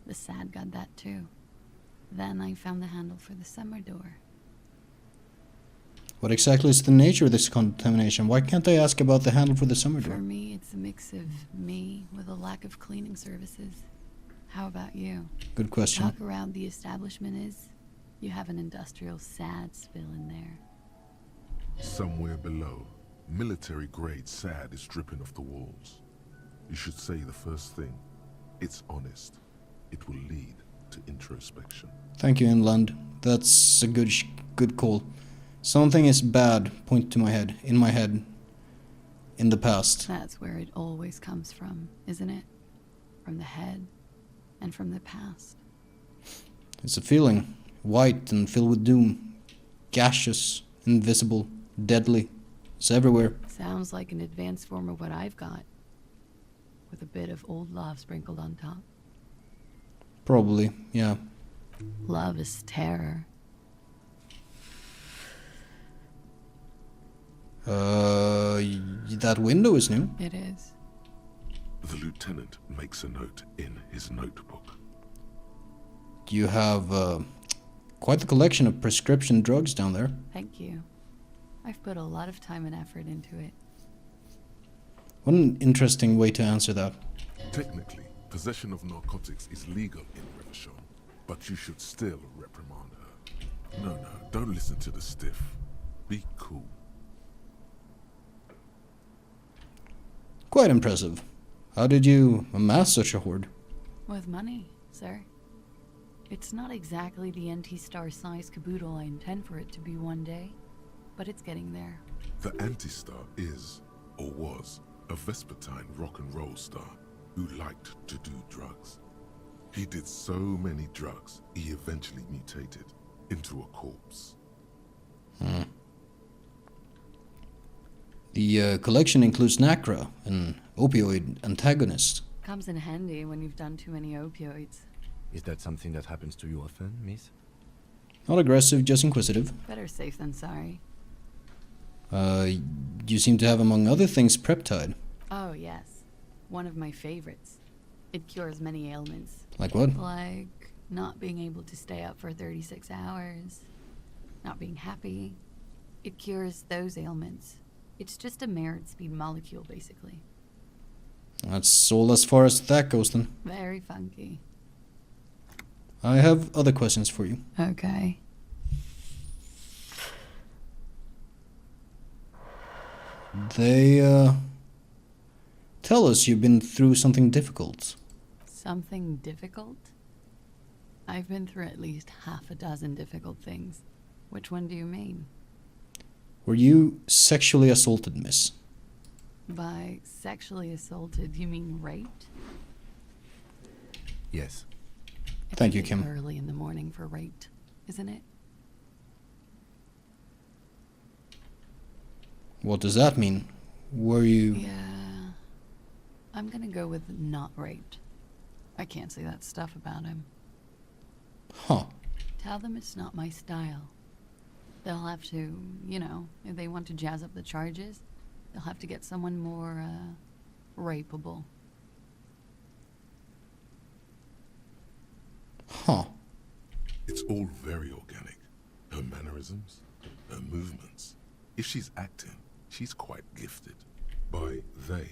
The sad got that too. Then I found the handle for the summer door. What exactly is the nature of this contamination? Why can't I ask about the handle for the summer For door? me, it's a mix of me with a lack of cleaning services. How about you? Good question. Talk around the establishment is, you have an industrial sad spill in there. Somewhere below, military-grade SAD is dripping off the walls. You should say the first thing. It's honest. It will lead to introspection. Thank you, Inland. That's a good call. Something is bad, point to my head, in the past. That's where it always comes from, isn't it? From the head and from the past. It's a feeling, white and filled with doom, gaseous, invisible, deadly. It's everywhere. Sounds like an advanced form of what I've got. With a bit of old love sprinkled on top. Probably, yeah. Love is terror. That window is new. It is. The lieutenant makes a note in his notebook. You have quite the collection of prescription drugs down there. Thank you. I've put a lot of time and effort into it. What an interesting way to answer that. Technically, possession of narcotics is legal in Revachol, but you should still reprimand her. No, don't listen to the stiff. Be cool. Quite impressive. How did you amass such a hoard? With money, sir. It's not exactly the anti-star size caboodle I intend for it to be one day, but it's getting there. The Anti-Star is, or was, a Vespertine rock and roll star who liked to do drugs. He did so many drugs, he eventually mutated into a corpse. The collection includes Nacra, an opioid antagonist. Comes in handy when you've done too many opioids. Is that something that happens to you often, miss? Not aggressive, just inquisitive. Better safe than sorry. You seem to have, among other things, Preptide. Oh, yes. One of my favorites. It cures many ailments. Like what? Like not being able to stay up for 36 hours. Not being happy. It cures those ailments. It's just a merit speed molecule, basically. That's all as far as that goes then. Very funky. I have other questions for you. Okay. They tell us you've been through something difficult. Something difficult? I've been through at least half a dozen difficult things. Which one do you mean? Were you sexually assaulted, miss? By sexually assaulted, you mean raped? Yes. Thank you, It's Kim. early in the morning for raped, isn't it? What does that mean? Were you... Yeah. I'm gonna go with not raped. I can't say that stuff about him. Huh. Tell them it's not my style. They'll have to, you know, if they want to jazz up the charges, they'll have to get someone more, rapeable. Huh. It's all very organic. Her mannerisms, her movements. If she's acting, she's quite gifted. By they,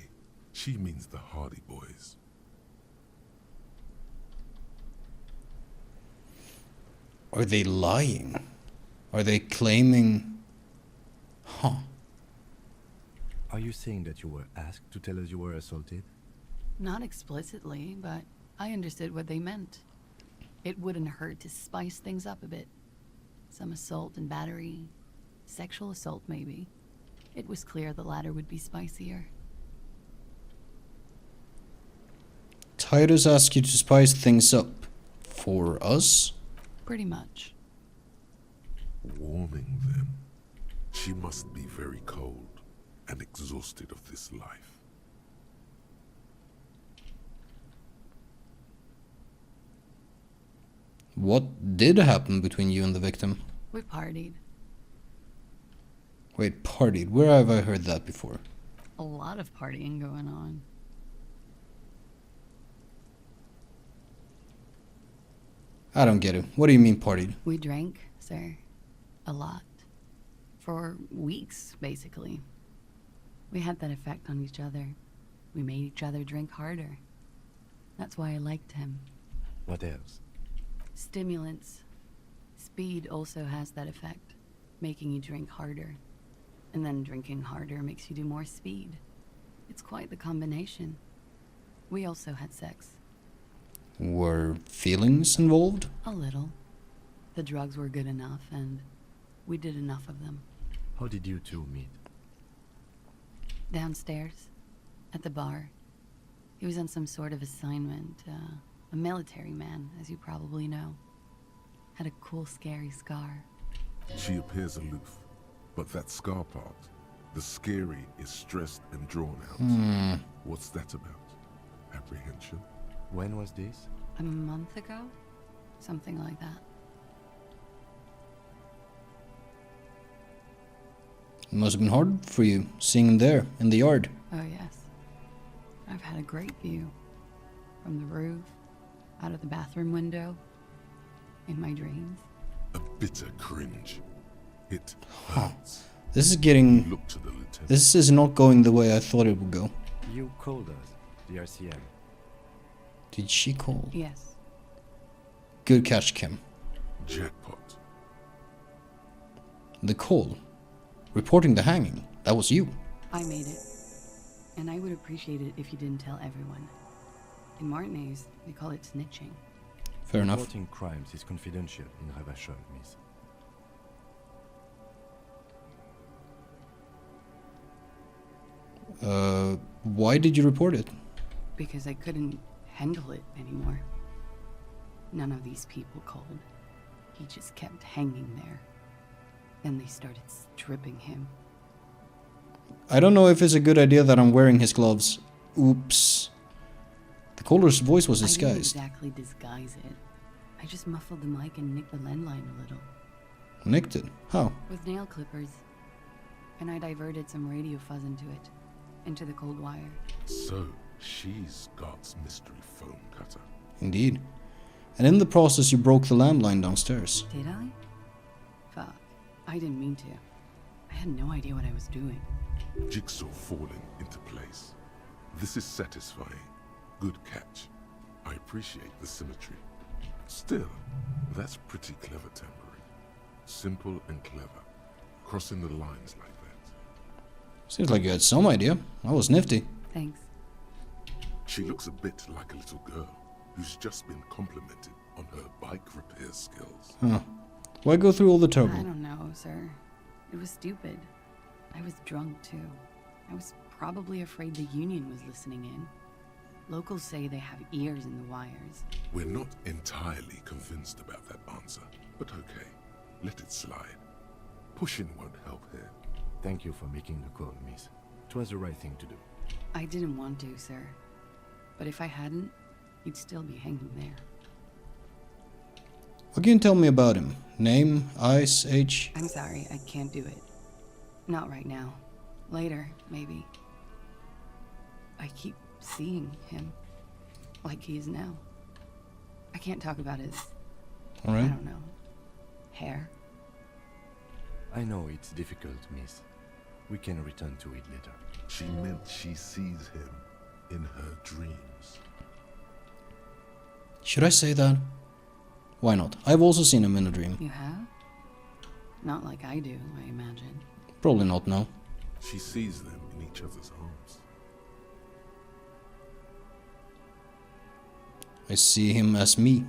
she means the Hardy Boys. Are they lying? Are they claiming... Huh. Are you saying that you were asked to tell us you were assaulted? Not explicitly, but I understood what they meant. It wouldn't hurt to spice things up a bit. Some assault and battery. Sexual assault, maybe. It was clear the latter would be spicier. Titus asked you to spice things up. For us? Pretty much. Warming them. She must be very cold and exhausted of this life. What did happen between you and the victim? We partied. Wait, partied? Where have I heard that before? A lot of partying going on. I don't get it. What do you mean partied? We drank, sir. A lot. For weeks, basically. We had that effect on each other. We made each other drink harder. That's why I liked him. What else? Stimulants. Speed also has that effect, making you drink harder. And then drinking harder makes you do more speed. It's quite the combination. We also had sex. Were feelings involved? A little. The drugs were good enough, and we did enough of them. How did you two meet? Downstairs, at the bar. He was on some sort of assignment. A military man, as you probably know. Had a cool, scary scar. She appears aloof, but that scar part, the scary, is stressed and drawn out. What's that about? Apprehension? When was this? A month ago? Something like that. It must have been hard for you, seeing him there, in the yard. Oh, yes. I've had a great view. From the roof, out of the bathroom window, in my dreams. A bitter cringe. It hurts. This is getting... Look to the lieutenant. This is not going the way I thought it would go. You called us, the RCM. Did she call? Yes. Good catch, Kim. Jackpot. The call. Reporting the hanging. That was you. I made it. And I would appreciate it if you didn't tell everyone. In Martinez, they call it snitching. Fair enough. Reporting crimes is confidential in Ravachol, miss. Why did you report it? Because I couldn't handle it anymore. None of these people called. He just kept hanging there. Then they started stripping him. I don't know if it's a good idea that I'm wearing his gloves. Oops. The caller's voice was disguised. I didn't exactly disguise it. I just muffled the mic and nicked the landline a little. Nicked it? How? With nail clippers. And I diverted some radio fuzz into it. Into the cold wire. So, she's God's mystery foam cutter. Indeed. And in the process you broke the landline downstairs. Did I? Fuck. I didn't mean to. I had no idea what I was doing. Jigsaw falling into place. This is satisfying. Good catch. I appreciate the symmetry. Still, that's pretty clever tampering. Simple and clever. Crossing the lines like that. Seems like you had some idea. That was nifty. Thanks. She looks a bit like a little girl who's just been complimented on her bike repair skills. Huh. Why go through all the trouble? I don't know, sir. It was stupid. I was drunk, too. I was probably afraid the Union was listening in. Locals say they have ears in the wires. We're not entirely convinced about that answer, but okay. Let it slide. Pushing won't help here. Thank you for making the call, miss. It was the right thing to do. I didn't want to, sir. But if I hadn't, he'd still be hanging there. What can you tell me about him? Name, eyes, age? I'm sorry, I can't do it. Not right now. Later, maybe. I keep seeing him like he is now. I can't talk about his, All right. I don't know, hair. I know it's difficult, miss. We can return to it later. She meant she sees him in her dreams. Should I say that? Why not? I've also seen him in a dream. You have? Not like I do, I imagine. Probably not, no. She sees them in each other's arms. I see him as me.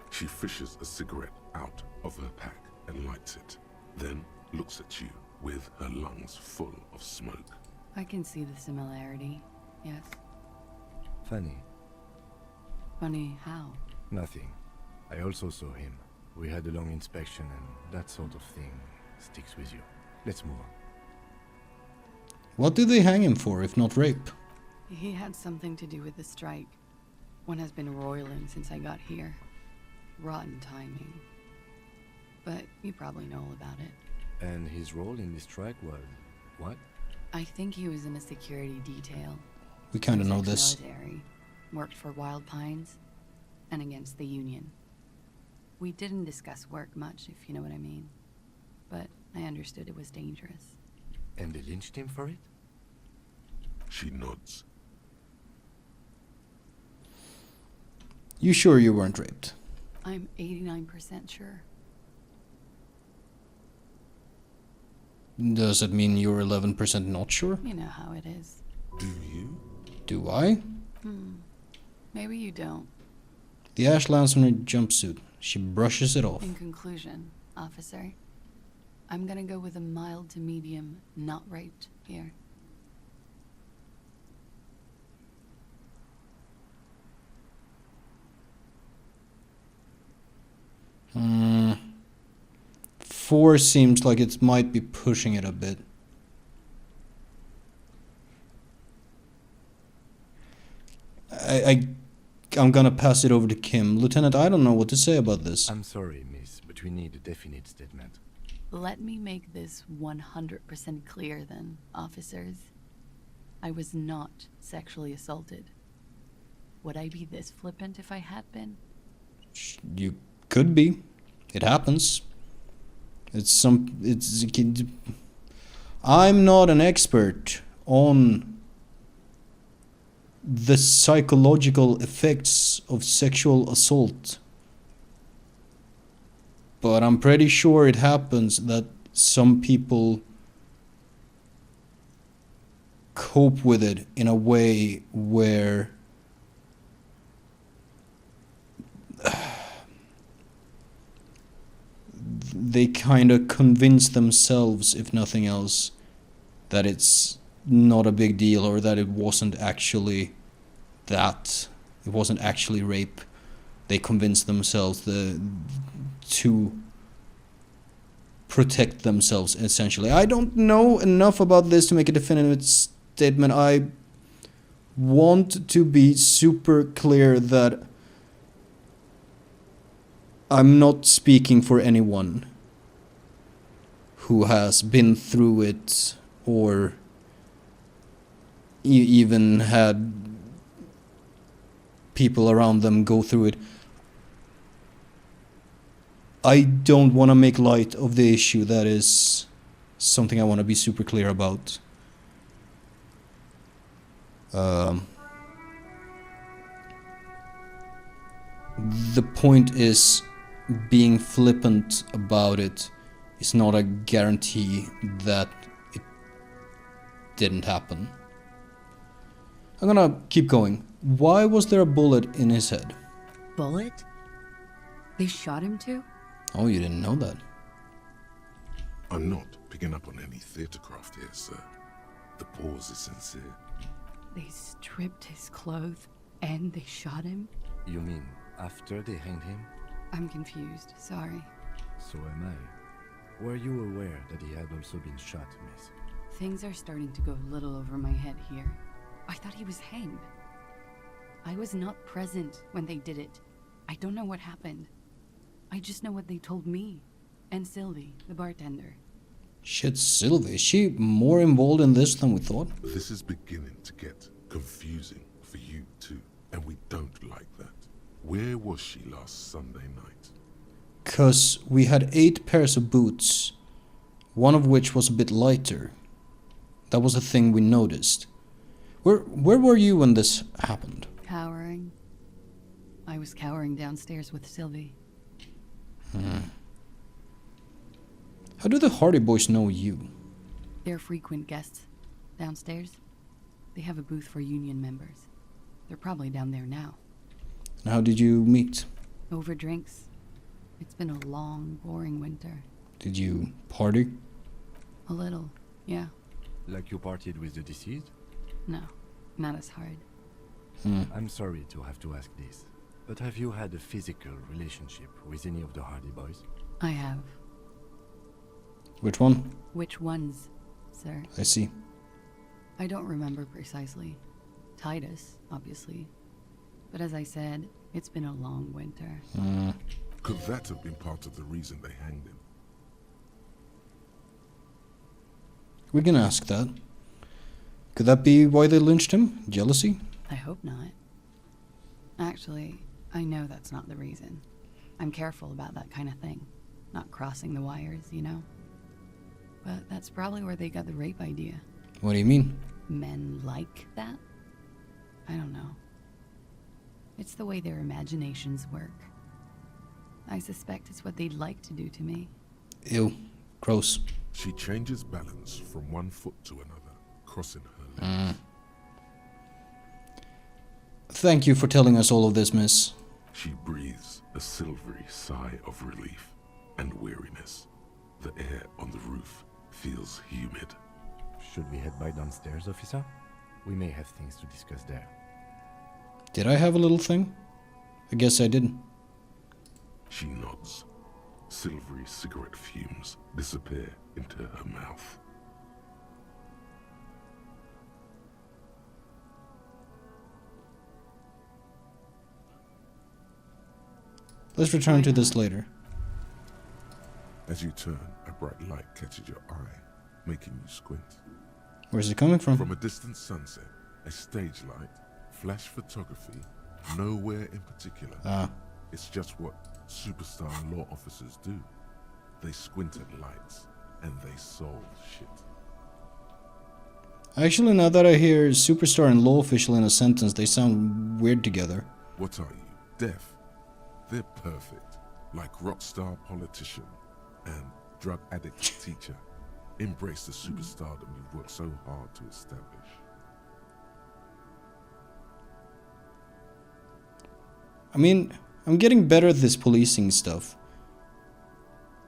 She fishes a cigarette out of her pack and lights it, then looks at you with her lungs full of smoke. I can see the similarity, yes. Funny. Funny how? Nothing. I also saw him. We had a long inspection and that sort of thing sticks with you. Let's move on. What did they hang him for, if not rape? He had something to do with the strike. One has been roiling since I got here. Rotten timing. But you probably know all about it. And his role in this strike was what? I think he was in a security detail. We kind of know He was this. ex-military, worked for Wild Pines, and against the Union. We didn't discuss work much, if you know what I mean. But I understood it was dangerous. And they lynched him for it? She nods. You sure you weren't raped? I'm 89% sure. Does it mean you're 11% not sure? You know how it is. Do you? Do I? Maybe you don't. The ash lands on her jumpsuit. She brushes it off. In conclusion, officer, I'm gonna go with a mild to medium not raped here. Hmm. 4 seems like it might be pushing it a bit. I'm gonna pass it over to Kim. Lieutenant, I don't know what to say about this. I'm sorry, miss, but we need a definite statement. Let me make this 100% clear then, officers. I was not sexually assaulted. Would I be this flippant if I had been? You could be. It happens. I'm not an expert on the psychological effects of sexual assault. But I'm pretty sure it happens that some people cope with it in a way where they kind of convince themselves, if nothing else, that it's not a big deal, or that it wasn't actually rape. They convince themselves to protect themselves, essentially. I don't know enough about this to make a definitive statement. I want to be super clear that I'm not speaking for anyone who has been through it or even had people around them go through it. I don't want to make light of the issue. That is something I want to be super clear about. The point is, being flippant about it is not a guarantee that it didn't happen. I'm gonna keep going. Why was there a bullet in his head? Bullet? They shot him too? Oh, you didn't know that. I'm not picking up on any theatercraft here, sir. The pause is sincere. They stripped his clothes and they shot him? You mean after they hanged him? I'm confused, sorry. So am I. Were you aware that he had also been shot, miss? Things are starting to go a little over my head here. I thought he was hanged. I was not present when they did it. I don't know what happened. I just know what they told me. And Sylvie, the bartender. Shit, Sylvie, is she more involved in this than we thought? This is beginning to get confusing for you too, and we don't like that. Where was she last Sunday night? 'Cause we had 8 pairs of boots, one of which was a bit lighter. That was a thing we noticed. Where were you when this happened? Cowering. I was cowering downstairs with Sylvie. How do the Hardy Boys know you? They're frequent guests. Downstairs, they have a booth for union members. They're probably down there now. And how did you meet? Over drinks. It's been a long, boring winter. Did you party? A little, yeah. Like you partied with the deceased? No, not as hard. I'm sorry to have to ask this, but have you had a physical relationship with any of the Hardy Boys? I have. Which one? Which ones, sir? I see. I don't remember precisely. Titus, obviously. But as I said, it's been a long winter. Could that have been part of the reason they hanged him? We can ask that. Could that be why they lynched him? Jealousy? I hope not. Actually, I know that's not the reason. I'm careful about that kind of thing. Not crossing the wires, you know? But that's probably where they got the rape idea. What do you mean? Men like that? I don't know. It's the way their imaginations work. I suspect it's what they'd like to do to me. Ew. Gross. She changes balance from one foot to another, crossing her legs. Thank you for telling us all of this, miss. She breathes a silvery sigh of relief and weariness. The air on the roof feels humid. Should we head by downstairs, officer? We may have things to discuss there. Did I have a little thing? I guess I didn't. She nods. Silvery cigarette fumes disappear into her mouth. Let's return to this later. As you turn, a bright light catches your eye, making you squint. Where's it coming from? From a distant sunset, a stage light, flash photography, nowhere in particular. It's just what superstar law officers do. They squint at lights, and they solve shit. Actually, now that I hear superstar and law official in a sentence, they sound weird together. What are you, deaf? They're perfect, like rock star politician and drug addict teacher. Embrace the superstardom you've worked so hard to establish. I mean, I'm getting better at this policing stuff.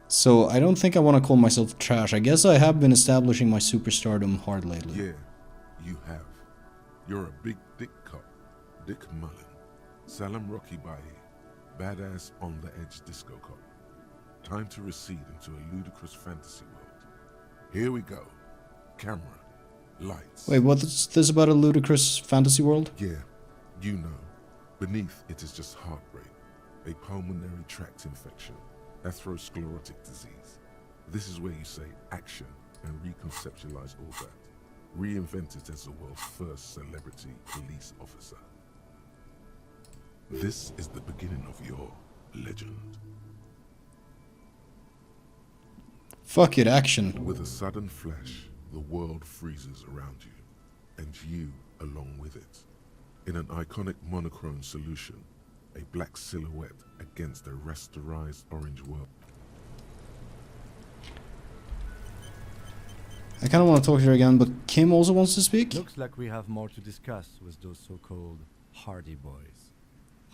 So I don't think I want to call myself trash. I guess I have been establishing my superstardom hard lately. Yeah, you have. You're a big dick cop. Dick Mullen. Salem Rocky Baye. Badass on the edge disco cop. Time to recede into a ludicrous fantasy world. Here we go. Camera. Lights. Wait, what's this about a ludicrous fantasy world? Yeah, you know. Beneath it is just heartbreak. A pulmonary tract infection. Atherosclerotic disease. This is where you say action and reconceptualize all that. Reinvent it as the world's first celebrity police officer. This is the beginning of your legend. Fuck it, action. With a sudden flash, the world freezes around you, and you along with it. In an iconic monochrome solution, a black silhouette against a rasterized orange world. I kind of want to talk to her again, but Kim also wants to speak. Looks like we have more to discuss with those so-called Hardy boys.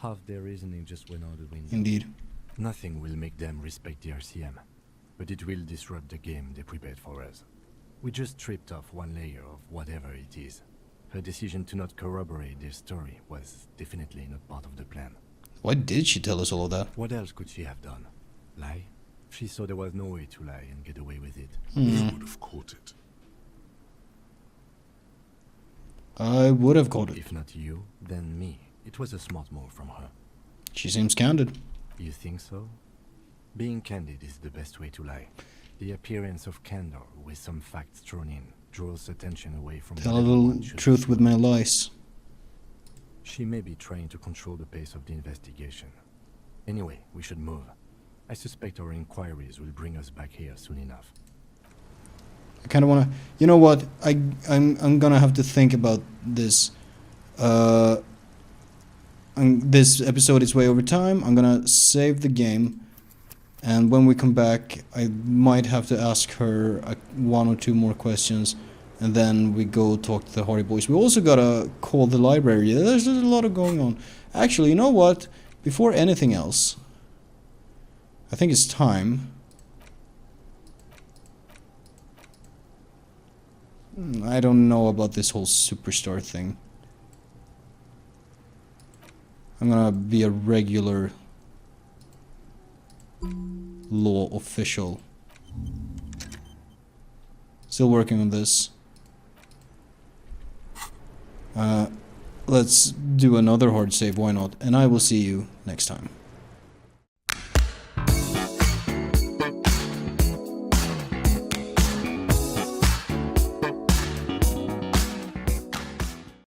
Half their reasoning just went out the window. Indeed. Nothing will make them respect the RCM, but it will disrupt the game they prepared for us. We just stripped off one layer of whatever it is. Her decision to not corroborate their story was definitely not part of the plan. Why did she tell us all of that? What else could she have done? Lie? She saw there was no way to lie and get away with it. You would have caught it. I would have caught it. If not you, then me. It was a smart move from her. She seems candid. You think so? Being candid is the best way to lie. The appearance of candor with some facts thrown in draws attention away from Tell a little truth with many lies. She may be trying to control the pace of the investigation. Anyway, we should move. I suspect our inquiries will bring us back here soon enough. I kind of want to... You know what? I'm gonna have to think about this. This episode is way over time. I'm gonna save the game. And when we come back, I might have to ask her one or two more questions. And then we go talk to the Hardy Boys. We also gotta call the library. There's a lot of going on. Actually, you know what? Before anything else, I think it's time. I don't know about this whole superstar thing. I'm gonna be a regular law official. Still working on this. Let's do another hard save, why not? And I will see you next time.